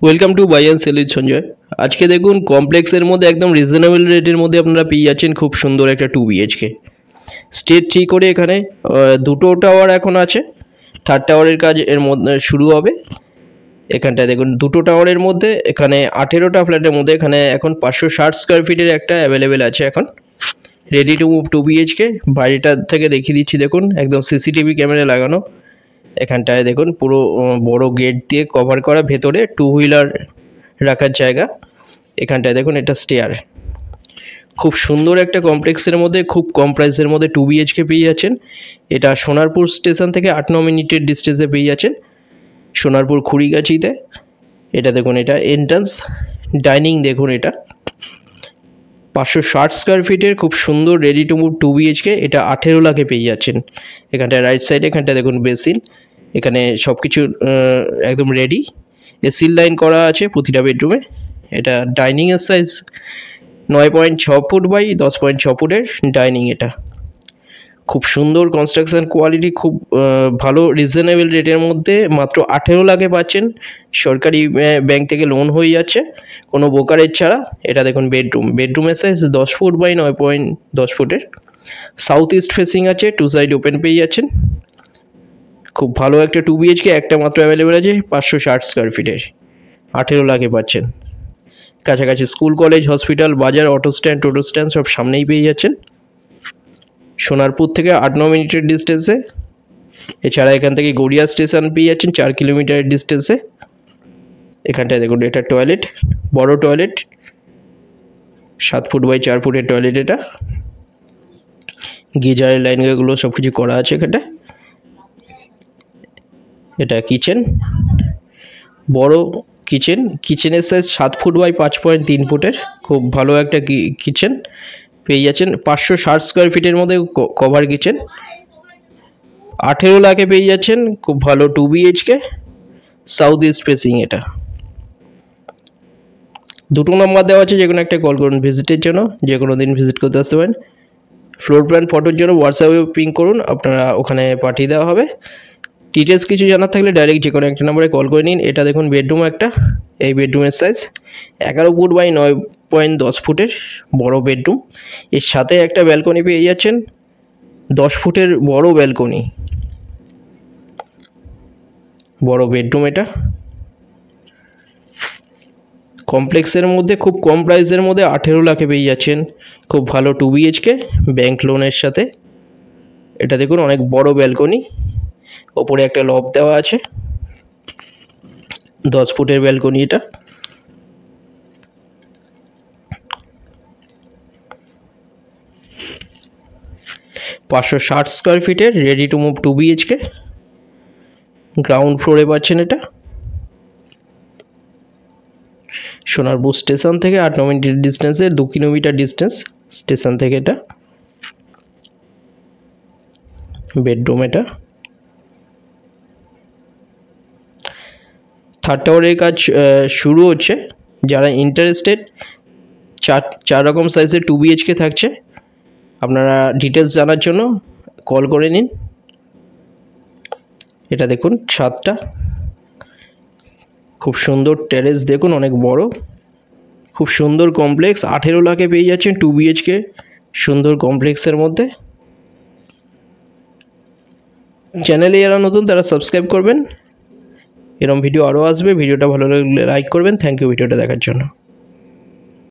Welcome to buy and sell with Sanjay. আজকে দেখুন কমপ্লেক্সের মধ্যে একদম রিজনেবল রেটের মধ্যে আপনারা পেয়ে যাচ্ছেন খুব সুন্দর একটা 2 BHK স্টেট 3 করে। এখানে দুটো টাওয়ার এখন আছে, থার্ড টাওয়ারের কাজ এর মধ্যে শুরু হবে। এখানটায় দেখুন দুটো টাওয়ারের মধ্যে এখানে 18টা ফ্ল্যাটের মধ্যে এখানে এখন 560 স্কোয়ার ফিটের একটা অ্যাভেলেবেল আছে এখন রেডি টু মুভ 2 BHK। বাড়িটা থেকে দেখিয়ে দিচ্ছি, দেখুন একদম সিসিটিভি ক্যামেরা লাগানো। এখানটায় দেখুন পুরো বড় গেট দিয়ে কভার করা, ভেতরে 2 হুইলার রাখার জায়গা। এখানটায় দেখুন এটা স্টেয়ার। খুব সুন্দর একটা কমপ্লেক্সের মধ্যে খুব কম প্রাইসের মধ্যে 2 BHK পেয়ে যাচ্ছেন। এটা সোনারপুর স্টেশন থেকে 8-9 মিনিটের ডিস্টেন্সে পেয়ে যাচ্ছেন, সোনারপুর খুড়িগাছিতে। এটা দেখুন, এটা এন্ট্রান্স ডাইনিং। দেখুন এটা 560 স্কোয়ার ফিটের খুব সুন্দর রেডি টু মুভ 2 BHK। এটা 18 লাখে পেয়ে যাচ্ছেন। এখানটায় রাইট সাইডে এখানটা দেখুন বেসিন, এখানে সব কিছু একদম রেডি। এসির লাইন করা আছে প্রতিটা বেডরুমে। এটা ডাইনিংয়ের সাইজ 9.6 ফুট বাই 10.6 ফুটের ডাইনিং। এটা খুব সুন্দর কনস্ট্রাকশন কোয়ালিটি, খুব ভালো রিজনেবল রেটের মধ্যে মাত্র 18 লাখে পাচ্ছেন। সরকারি ব্যাংক থেকে লোন হয়ে যাচ্ছে কোনো ব্রোকারেজ ছাড়া। এটা দেখুন বেডরুমের সাইজ 10 ফুট বাই 9.10 ফুটের। সাউথ ইস্ট ফেসিং আছে, 2 সাইড ওপেন পেয়ে যাচ্ছেন। খুব ভালো একটা 2 BHK একটা মাত্র অ্যাভেলেবেল আছে 560 স্কোয়ার ফিটের, 18 লাখে পাচ্ছেন। কাছাকাছি স্কুল, কলেজ, হসপিটাল, বাজার, অটো স্ট্যান্ড, টোটো স্ট্যান্ড সব সামনেই পেয়ে যাচ্ছেন, সোনারপুর থেকে 8-9 মিনিটের ডিস্টেন্সে। এছাড়া এখান থেকে গড়িয়া স্টেশন পেয়ে যাচ্ছেন 4 কিলোমিটারের ডিস্টেন্সে। এখানটায় দেখুন এটা টয়লেট, বড় টয়লেট, 7 ফুট বাই 4 ফুটের টয়লেট। এটা গিজারের লাইনগুলো সব কিছু করা আছে এখানটায়। এটা কিচেন, বড় কিচেনের সাইজ 7 ফুট বাই 5.3 ফুটের। খুব ভালো একটা কিচেন পেয়ে যাচ্ছেন 560 স্কোয়ার ফিটের মধ্যে কভার কিচেন। 18 লাখে পেয়ে যাচ্ছেন খুব ভালো 2 BHK সাউথ ইস্ট ফেসিং। এটা দুটো নাম্বার দেওয়া আছে, যে কোনো একটা কল করুন ভিজিটের জন্য, যে কোনো দিন ভিজিট করতে আসতে পারেন। ফ্লোর প্ল্যান ফটোর জন্য হোয়াটসঅ্যাপে পিং করুন, আপনারা ওখানে পাঠিয়ে দেওয়া হবে। ডিটেলস কিছু জানার থাকলে ডাইরেক্ট যে কোনো একটা নাম্বারে কল করে নিন। এটা দেখুন বেডরুম একটা, এই বেডরুমের সাইজ 11 ফুট বাই 9.10 ফুটের বড় বেডরুম। এর সাথে একটা ব্যালকনি পেয়ে যাচ্ছেন, 10 ফুটের বড় ব্যালকনি, বড় বেডরুম। এটা কমপ্লেক্সের মধ্যে খুব কম প্রাইসের মধ্যে 18 লাখে পেয়ে যাচ্ছেন খুব ভালো 2 BHK ব্যাংক লোনের সাথে। এটা দেখুন অনেক বড় ব্যালকনি, ওপরে একটা লব দেওয়া আছে, 10 ফুটের ব্যালকনি। এটা $560 স্কোয়ার ফিটের ready to move 2 BHK ground ফ্লোরে পাচ্ছেন। এটা সোনারপুর স্টেশন থেকে 8-9 মিনিটের ডিস্টেন্সে, 2 কিলোমিটার ডিস্টেন্স স্টেশন থেকে। এটা বেডরুম। এটা থার্ড টাওয়ারের কাজ শুরু হচ্ছে। যারা ইন্টারেস্টেড, চার রকম সাইজের 2 BHK থাকছে, আপনারা ডিটেলস জানার জন্য কল করে নিন। এটা দেখুন ছাদটা, খুব সুন্দর টেরেস, দেখুন অনেক বড়, খুব সুন্দর কমপ্লেক্স। 18 লাখে পেয়ে যাচ্ছেন 2 BHK সুন্দর কমপ্লেক্সের মধ্যে। চ্যানেলে যারা নতুন তারা সাবস্ক্রাইব করবেন, এরকম ভিডিও আরও আসবে। ভিডিওটা ভালো লাগলে লাইক করবেন। থ্যাংক ইউ ভিডিওটা দেখার জন্য।